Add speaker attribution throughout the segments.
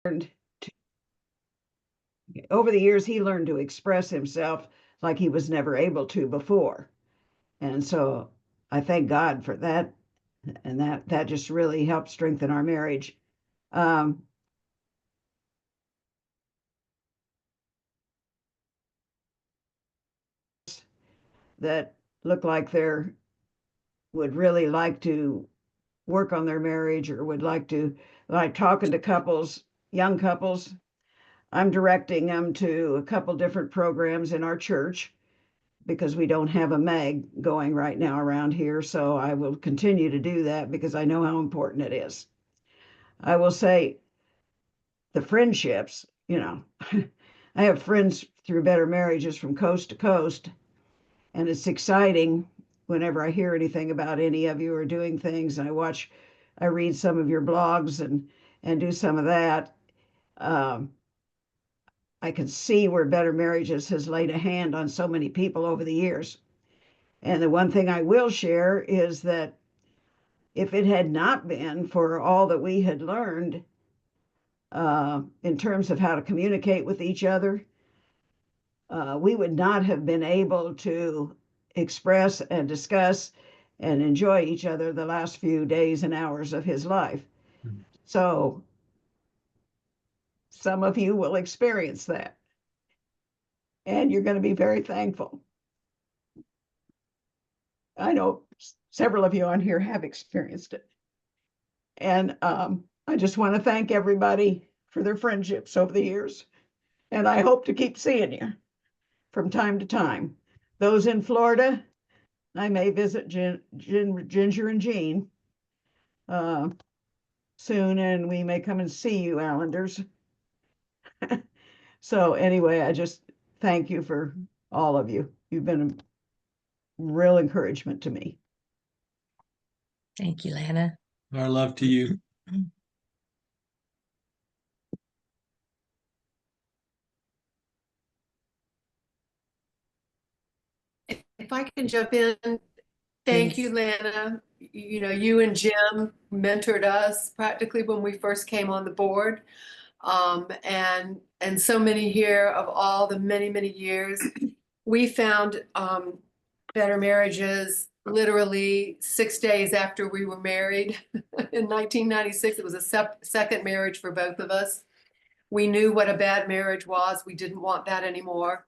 Speaker 1: learned to, over the years, he learned to express himself like he was never able to before. And so I thank God for that. And that just really helped strengthen our marriage. Um, that look like they're would really like to work on their marriage or would like to like talking to couples, young couples. I'm directing them to a couple different programs in our church because we don't have a mag going right now around here. So I will continue to do that because I know how important it is. I will say the friendships, I have friends through Better Marriages from coast to coast, and it's exciting whenever I hear anything about any of you are doing things. And I read some of your blogs and do some of that. Um, I can see where Better Marriages has laid a hand on so many people over the years. And the one thing I will share is that if it had not been for all that we had learned in terms of how to communicate with each other, we would not have been able to express and discuss and enjoy each other the last few days and hours of his life. Mm-hmm. So some of you will experience that, and you're going to be very thankful. I know several of you on here have experienced it. And I just want to thank everybody for their friendships over the years. And I hope to keep seeing you from time to time. Those in Florida, I may visit Ginger and Jean soon, and we may come and see you, Islanders. So anyway, I just thank you for all of you. You've been a real encouragement to me.
Speaker 2: Thank you, Lana.
Speaker 3: Our love to you.
Speaker 4: If I can jump in, thank you, Lana. You know, you and Jim mentored us practically when we first came on the board. And so many here of all the many years. We found Better Marriages literally 6 days after we were married in 1996. It was a second marriage for both of us. We knew what a bad marriage was. We didn't want that anymore.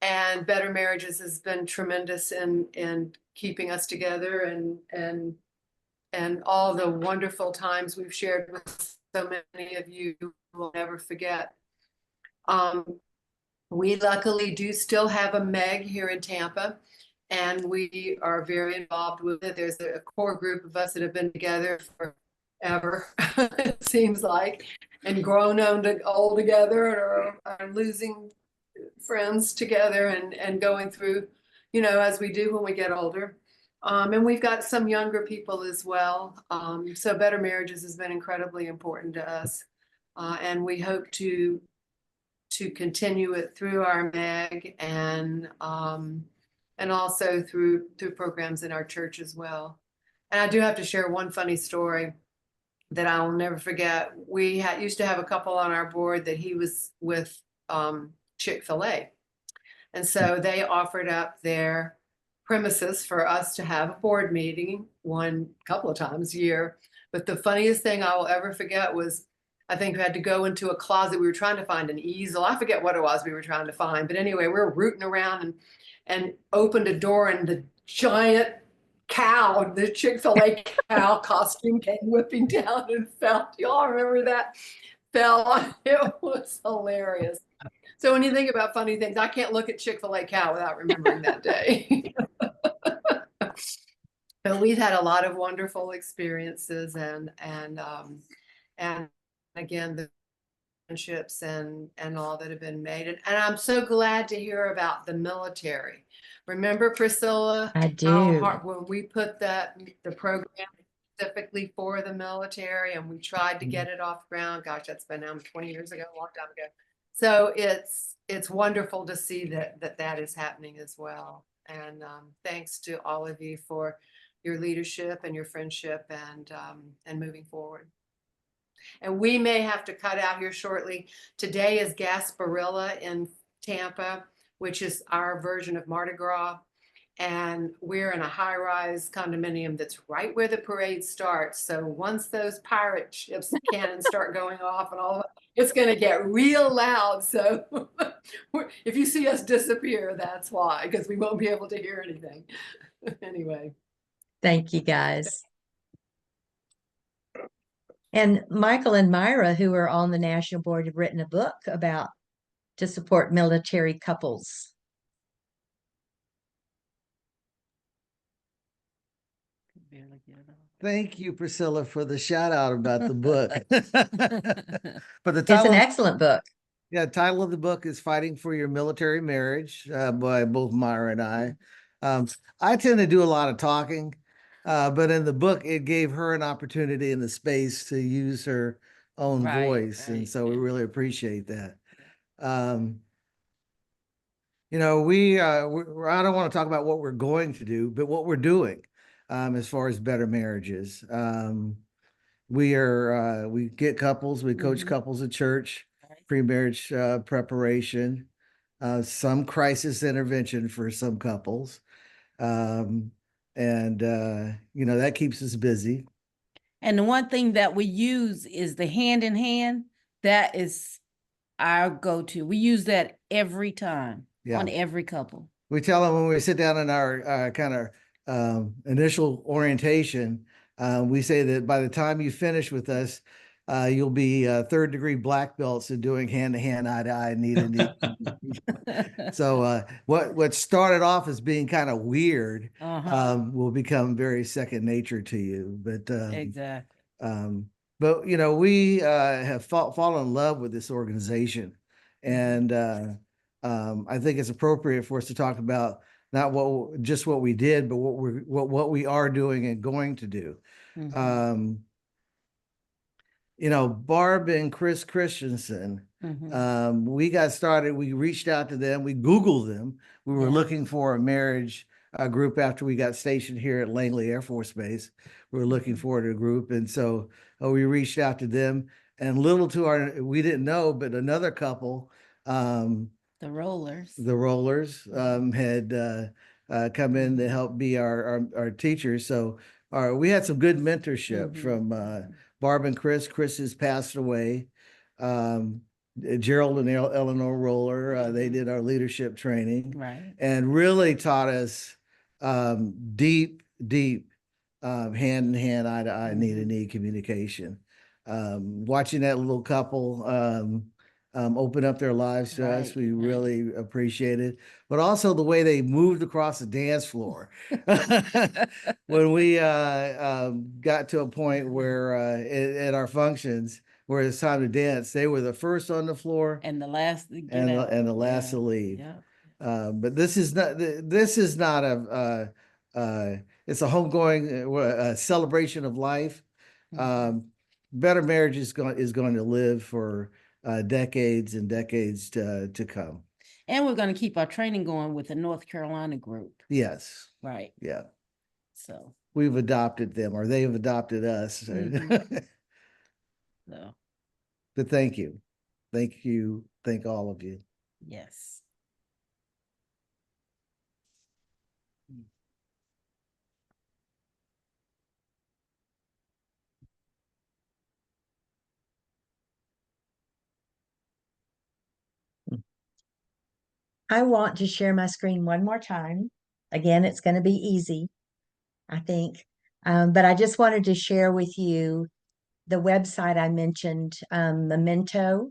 Speaker 4: And Better Marriages has been tremendous in keeping us together and all the wonderful times we've shared with so many of you will never forget. We luckily do still have a Meg here in Tampa, and we are very involved with it. There's a core group of us that have been together forever, it seems like, and grown old together and are losing friends together and going through, as we do when we get older. And we've got some younger people as well. So Better Marriages has been incredibly important to us. And we hope to continue it through our MAG and also through programs in our church as well. And I do have to share one funny story that I will never forget. We used to have a couple on our board that he was with Chick-fil-A. And so they offered up their premises for us to have a board meeting couple of times a year. But the funniest thing I will ever forget was, I think we had to go into a closet. We were trying to find an easel. I forget what it was we were trying to find. But anyway, we were rooting around and opened a door, and the giant cow, the Chick-fil-A cow costume came whipping down and fell. Do y'all remember that? Fell on. It was hilarious. So when you think about funny things, I can't look at Chick-fil-A cow without remembering that day. But we've had a lot of wonderful experiences and again, the friendships and all that have been made. And I'm so glad to hear about the military. Remember, Priscilla?
Speaker 2: I do.
Speaker 4: When we put the program specifically for the military and we tried to get it off the ground. Gosh, that's been now 20 years ago, a long time ago. So it's wonderful to see that is happening as well. And thanks to all of you for your leadership and your friendship and moving forward. And we may have to cut out here shortly. Today is Gasparilla in Tampa, which is our version of Mardi Gras. And we're in a high-rise condominium that's right where the parade starts. So once those pirate ships cannons start going off and all, it's going to get real loud. So if you see us disappear, that's why, because we won't be able to hear anything. Anyway.
Speaker 2: Thank you, guys. And Michael and Myra, who are on the National Board, have written a book about to support military couples.
Speaker 3: Thank you, Priscilla, for the shout out about the book. But the
Speaker 2: It's
Speaker 3: title
Speaker 2: an
Speaker 3: of,
Speaker 2: excellent book.
Speaker 3: yeah, title of the book is Fighting for Your Military Marriage, by both Myra and I. I tend to do a lot of talking, but in the book, it gave her an opportunity in the space to use her own voice. And so we really appreciate that. You know, I don't want to talk about what we're going to do, but what we're doing as far as better marriages. We get couples, we coach couples at church, pre-marriage preparation, some crisis intervention for some couples. And you know, that keeps us busy.
Speaker 5: And the one thing that we use is the hand in hand. That is our go-to. We use that every time on every couple.
Speaker 3: We tell them when we sit down in our kind of initial orientation, we say that by the time you finish with us, you'll be third degree black belts in doing hand to hand, eye to eye, knee to knee. So what started off as being kind of weird will become very second nature to you. But
Speaker 5: Exactly.
Speaker 3: But you know, we have fallen in love with this organization, and I think it's appropriate for us to talk about not just what we did, but what we are doing and going to do. You know, Barb and Chris Christensen, we got started, we reached out to them, we Googled them. We were looking for a marriage group after we got stationed here at Langley Air Force Base. We were looking for a group. And so we reached out to them, and little to we didn't know, but another couple,
Speaker 5: the Rollers
Speaker 3: had come in to help be our teachers. So we had some good mentorship from Barb and Chris. Chris has passed away. Gerald and Eleanor Roller, they did our leadership training, and really taught us deep hand in hand, eye to eye, knee to knee communication. Watching that little couple open up their lives to us, we really appreciate it. But also the way they moved across the dance floor. When we got to a point where at our functions where it's time to dance, they were the first on the floor
Speaker 5: and the last to get
Speaker 3: and the last to leave. But this is not a it's a homegoing celebration of life. Better Marriage is going to live for decades and decades to come.
Speaker 5: And we're going to keep our training going with the North Carolina group.
Speaker 3: Yes.
Speaker 5: Right.
Speaker 3: Yeah.
Speaker 5: So
Speaker 3: we've adopted them, or they've adopted us.
Speaker 5: So.
Speaker 3: But thank you. Thank all of you.
Speaker 5: Yes.
Speaker 2: I want to share my screen one more time. Again, it's going to be easy, I think. But I just wanted to share with you the website I mentioned, memento.com.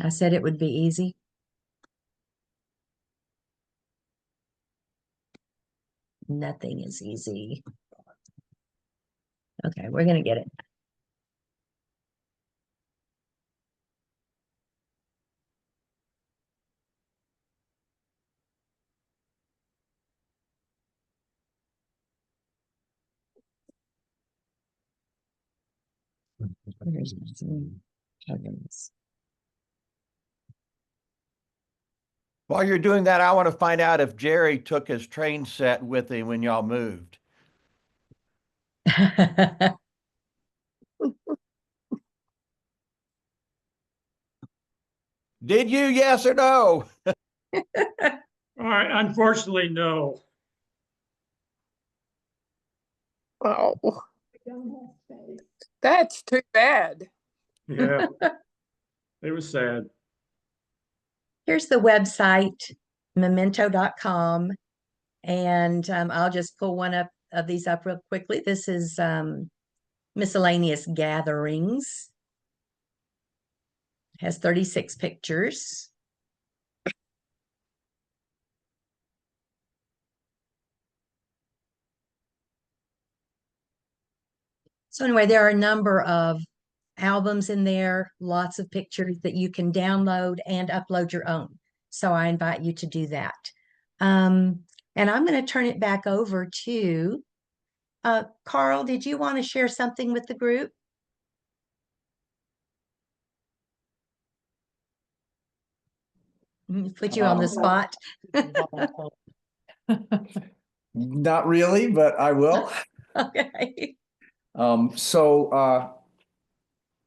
Speaker 2: I said it would be easy. Nothing is easy. Okay, we're going to get it. Heavens.
Speaker 6: While you're doing that, I want to find out if Jerry took his train set with him when y'all moved. Did you? Yes or no?
Speaker 7: Unfortunately, no.
Speaker 8: Oh, that's too bad.
Speaker 7: Yeah. It was sad.
Speaker 2: Here's the website, memento.com. And I'll just pull one up of these up real quickly. This is miscellaneous gatherings. It has 36 pictures. So anyway, there are a number of albums in there, lots of pictures that you can download and upload your own. So I invite you to do that. And I'm going to turn it back over to Carl. Did you want to share something with the group? Put you on the spot.
Speaker 9: Not really, but I will.
Speaker 2: Okay.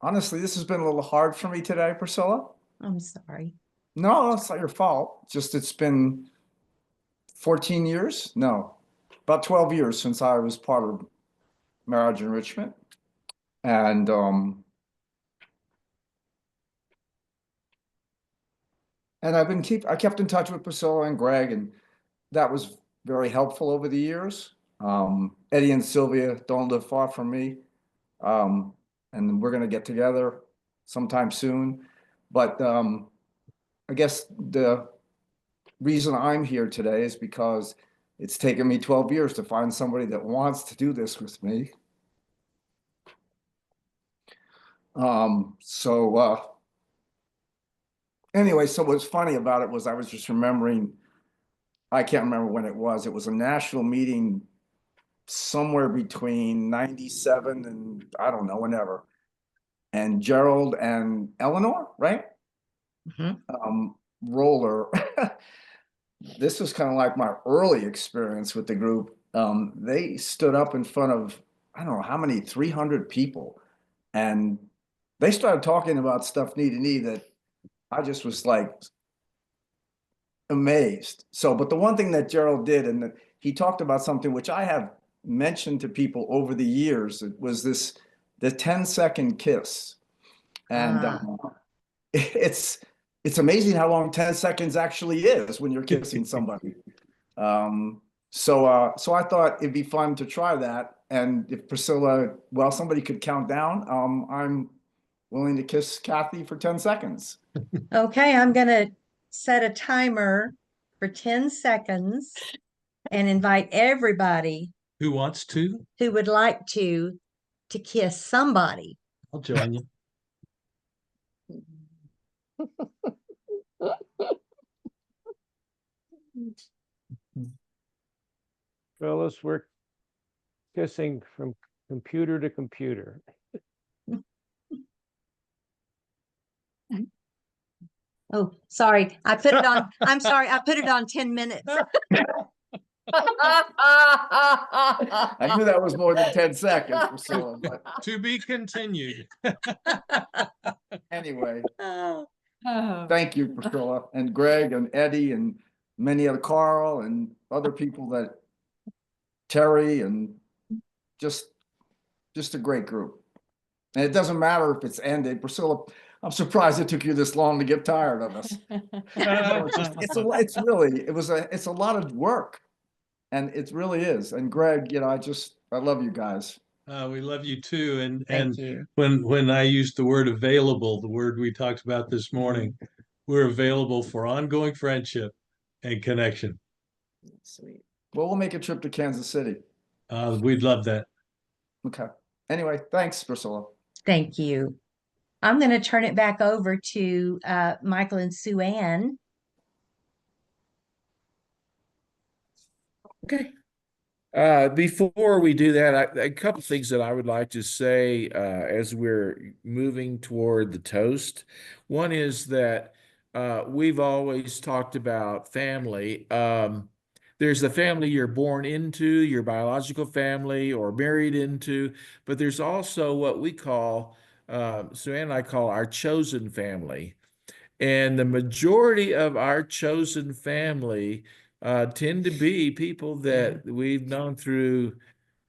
Speaker 9: Honestly, this has been a little hard for me today, Priscilla.
Speaker 2: I'm sorry.
Speaker 9: No, it's not your fault. Just it's been 14 years? No, about 12 years since I was part of Marriage Enrichment. And I kept in touch with Priscilla and Greg, and that was very helpful over the years. Eddie and Sylvia don't live far from me. And we're going to get together sometime soon. But I guess the reason I'm here today is because it's taken me 12 years to find somebody that wants to do this with me. Anyway, so what's funny about it was I was just remembering, I can't remember when it was. It was a national meeting somewhere between 97 and I don't know, whenever. And Gerald and Eleanor, right? Roller. This was kind of like my early experience with the group. They stood up in front of, I don't know how many, 300 people. And they started talking about stuff knee to knee that I just was like amazed. So, but the one thing that Gerald did, and that he talked about something which I have mentioned to people over the years, it was the 10-second kiss. And it's amazing how long 10 seconds actually is when you're kissing somebody. So I thought it'd be fun to try that. And if Priscilla, well, somebody could count down, I'm willing to kiss Kathy for 10 seconds.
Speaker 2: Okay, I'm going to set a timer for 10 seconds and invite everybody
Speaker 7: Who wants to?
Speaker 2: who would like to kiss somebody.
Speaker 7: I'll join you.
Speaker 10: Phyllis, we're kissing from computer to computer.
Speaker 2: Oh, sorry. I put it on. I'm sorry. I put it on 10 minutes.
Speaker 9: I knew that was more than 10 seconds, Priscilla, but
Speaker 7: To be continued.
Speaker 9: anyway,
Speaker 2: Oh,
Speaker 9: thank you, Priscilla, and Greg and Eddie and many other, Carl and other people, that Terry, and just a great group. And it doesn't matter if it's ended. Priscilla, I'm surprised it took you this long to get tired of us. It's a lot of work, and it really is. And Greg, I love you guys.
Speaker 7: We love you too. And
Speaker 2: thank you.
Speaker 7: when I used the word available, the word we talked about this morning, we're available for ongoing friendship and connection.
Speaker 9: Sweet. Well, we'll make a trip to Kansas City.
Speaker 7: We'd love that.
Speaker 9: Okay. Anyway, thanks, Priscilla.
Speaker 2: Thank you. I'm going to turn it back over to Michael and Sue Ann.
Speaker 11: Okay. Before we do that, a couple things that I would like to say as we're moving toward the toast. One is that we've always talked about family. There's the family you're born into, your biological family, or married into, but there's also what we call, Sue and I call our chosen family. And the majority of our chosen family tend to be people that we've known through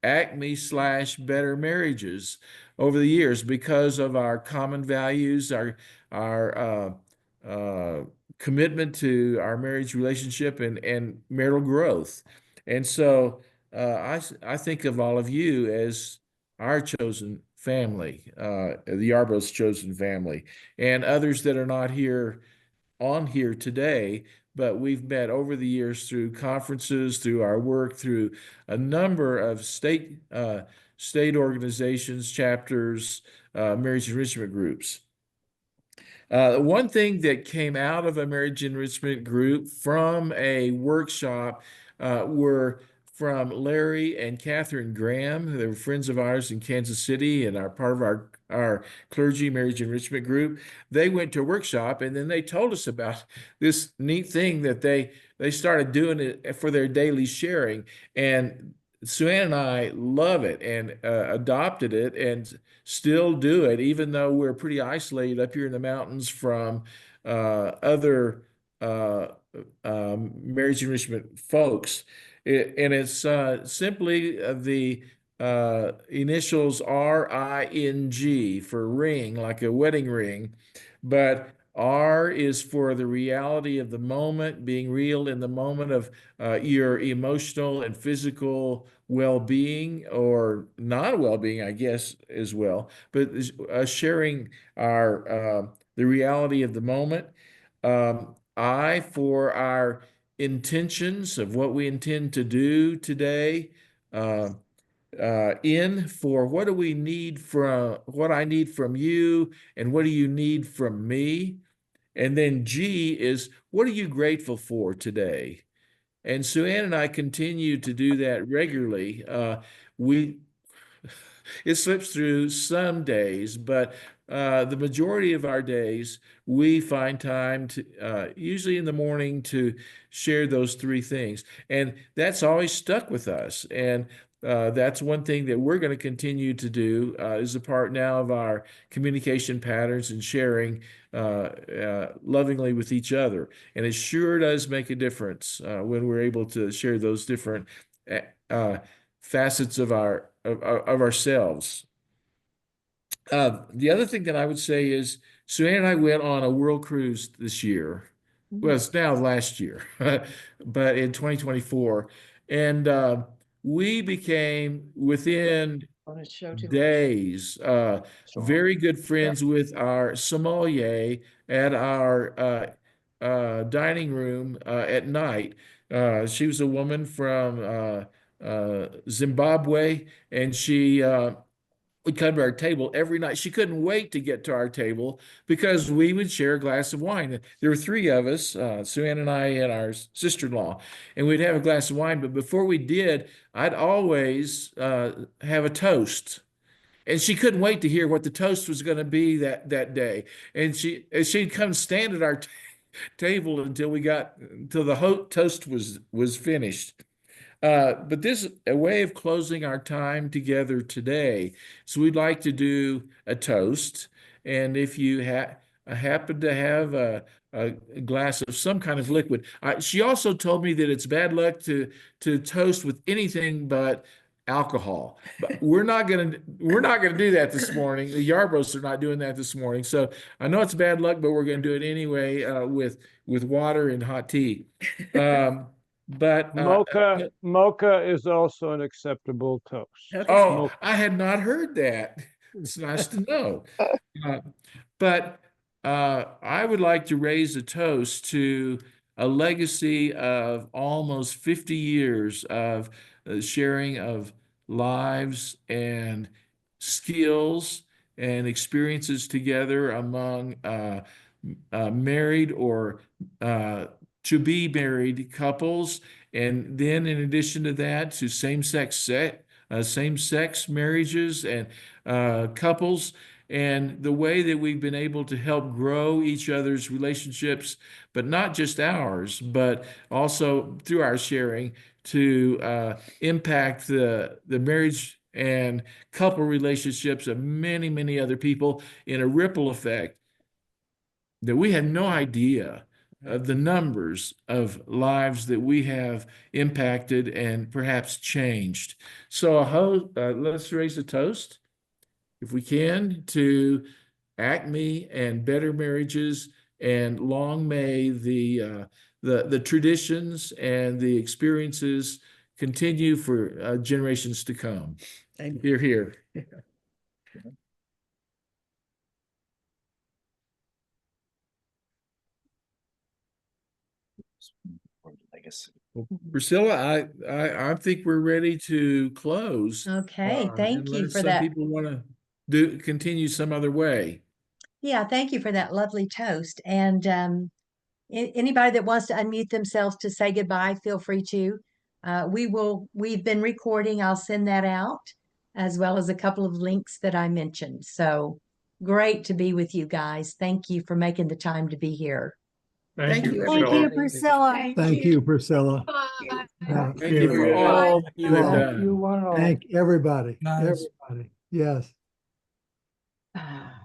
Speaker 11: Acme / Better Marriages over the years because of our common values, our commitment to our marriage relationship and marital growth. And so I think of all of you as our chosen family, the Yarbrough's chosen family, and others that are not here on here today, but we've met over the years through conferences, through our work, through a number of state organizations, chapters, marriage enrichment groups. One thing that came out of a marriage enrichment group from a workshop were from Larry and Catherine Graham. They were friends of ours in Kansas City and are part of our clergy marriage enrichment group. They went to a workshop and then they told us about this neat thing that they started doing it for their daily sharing. And Sue Ann and I love it and adopted it and still do it, even though we're pretty isolated up here in the mountains from other marriage enrichment folks. And it's simply the initials RING for ring, like a wedding ring. But R is for the reality of the moment, being real in the moment of your emotional and physical well-being or non-well-being, I guess, as well. But sharing our the reality of the moment. I for our intentions of what we intend to do today. In for what do we need from what I need from you, and what do you need from me? And then G is what are you grateful for today? And Sue Ann and I continue to do that regularly. We it slips through some days, but the majority of our days, we find time to, usually in the morning, to share those three things. And that's always stuck with us. And that's one thing that we're going to continue to do is a part now of our communication patterns and sharing lovingly with each other. And it sure does make a difference when we're able to share those different uh, facets of of ourselves. The other thing that I would say is Sue Ann and I went on a world cruise this year. Well, it's now last year, but in 2024. And we became within days very good friends with our sommelier at our dining room at night. She was a woman from Zimbabwe, and she would come to our table every night. She couldn't wait to get to our table because we would share a glass of wine. There were three of us, Sue Ann and I and our sister-in-law, and we'd have a glass of wine. But before we did, I'd always have a toast. And she couldn't wait to hear what the toast was going to be that day. And she'd come stand at our table until the toast was finished. But this is a way of closing our time together today. So we'd like to do a toast. And if you happen to have a glass of some kind of liquid, she also told me that it's bad luck to toast with anything but alcohol. But we're not gonna do that this morning. The Yarbroughs are not doing that this morning. So I know it's bad luck, but we're gonna do it anyway with water and hot tea. But
Speaker 10: Mocha is also an acceptable toast.
Speaker 11: oh, I had not heard that. It's nice to know. Uh, but I would like to raise a toast to a legacy of almost 50 years of sharing of lives and skills and experiences together among married or to be married couples. And then in addition to that, to same-sex marriages and couples. and the way that we've been able to help grow each other's relationships, but not just ours, but also through our sharing to impact the marriage and couple relationships of many, many other people in a ripple effect that we had no idea of the numbers of lives that we have impacted and perhaps changed. So let's raise a toast, if we can, to Acme and better marriages, and long may the traditions and the experiences continue for generations to come. Hear, hear.
Speaker 9: Legacy.
Speaker 11: Priscilla, I think we're ready to close.
Speaker 2: Okay, thank you
Speaker 11: unless
Speaker 2: for
Speaker 11: some
Speaker 2: that.
Speaker 11: people want to continue some other way.
Speaker 2: Yeah, thank you for that lovely toast. And anybody that wants to unmute themselves to say goodbye, feel free to. We've been recording. I'll send that out, as well as a couple of links that I mentioned. So great to be with you guys. Thank you for making the time to be here.
Speaker 11: Thank you,
Speaker 12: Thank you,
Speaker 11: everybody.
Speaker 12: Priscilla.
Speaker 13: Thank you, Priscilla.
Speaker 8: Bye.
Speaker 13: Yeah,
Speaker 11: Thank you for all that you have
Speaker 13: Thank
Speaker 11: done.
Speaker 13: Thank everybody, everybody. Yes.
Speaker 2: Ah.